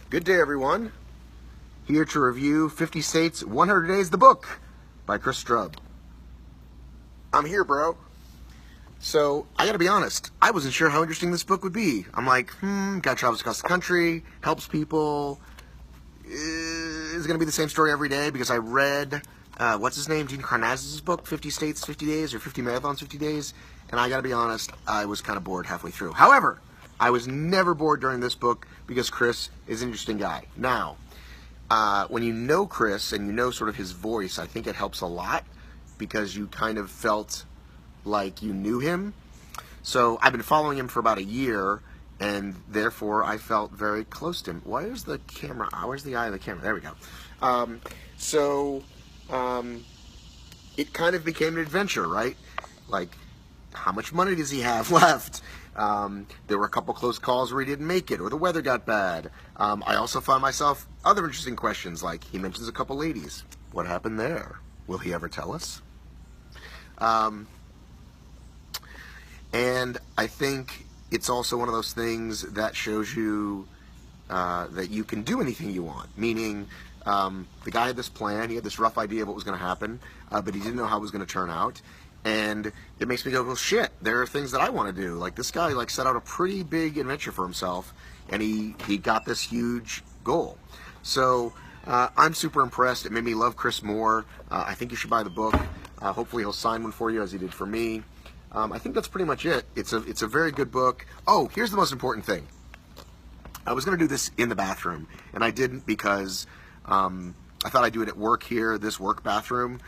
Good day, everyone. Here to review 50 States, 100 Days, the book by Chris Strub. I'm here, bro. So, I gotta be honest, I wasn't sure how interesting this book would be. I'm like, guy travels across the country, helps people. Is it gonna be the same story every day? Because I read, what's his name, Dean Karnazes' book, 50 States, 50 Days, or 50 Marathons, 50 Days. And I gotta be honest, I was kind of bored halfway through. However, I was never bored during this book because Chris is an interesting guy. Now, when you know Chris and you know sort of his voice, I think it helps a lot because you kind of felt like you knew him. So I've been following him for about a year, and therefore I felt very close to him. Where's the camera? Where's the eye of the camera? There we go. It kind of became an adventure, right? Like, how much money does he have left? There were a couple close calls where he didn't make it, or the weather got bad. I also found myself other interesting questions, like he mentions a couple ladies. What happened there? Will he ever tell us? And I think it's also one of those things that shows you that you can do anything you want. Meaning, the guy had this plan, he had this rough idea of what was going to happen, but he didn't know how it was going to turn out. And it makes me go, well, shit, there are things that I want to do. Like, this guy, like, set out a pretty big adventure for himself, and he got this huge goal. So, I'm super impressed. It made me love Chris more. I think you should buy the book. Hopefully he'll sign one for you, as he did for me. I think that's pretty much it. It's a very good book. Oh, here's the most important thing. I was going to do this in the bathroom, and I didn't because I thought I'd do it at work here, this work bathroom,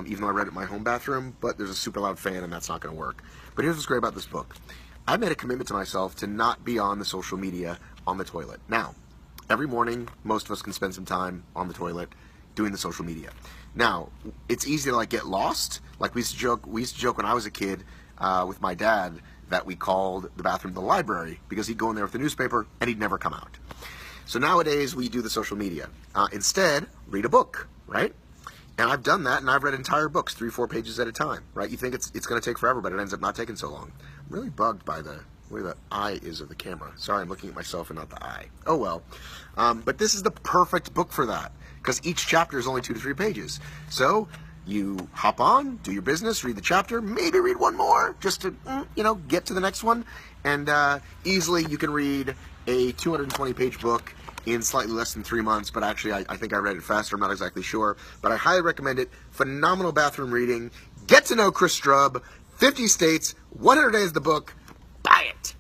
even though I read it in my home bathroom, but there's a super loud fan and that's not going to work. But here's what's great about this book. I made a commitment to myself to not be on the social media on the toilet. Now, every morning, most of us can spend some time on the toilet doing the social media. Now, it's easy to like get lost. Like we used to joke when I was a kid with my dad that we called the bathroom the library because he'd go in there with the newspaper and he'd never come out. So nowadays we do the social media. Instead, read a book, right? And I've done that, and I've read entire books, 3-4 pages at a time, right? You think it's going to take forever, but it ends up not taking so long. I'm really bugged by where the eye is of the camera. Sorry, I'm looking at myself and not the eye. Oh well. But this is the perfect book for that, because each chapter is only 2 to 3 pages. So you hop on, do your business, read the chapter, maybe read one more, just to, get to the next one. And easily you can read a 220-page book in slightly less than 3 months, but actually I think I read it faster, I'm not exactly sure. But I highly recommend it. Phenomenal bathroom reading. Get to know Chris Strub, 50 States, 100 Days, the book. Buy it.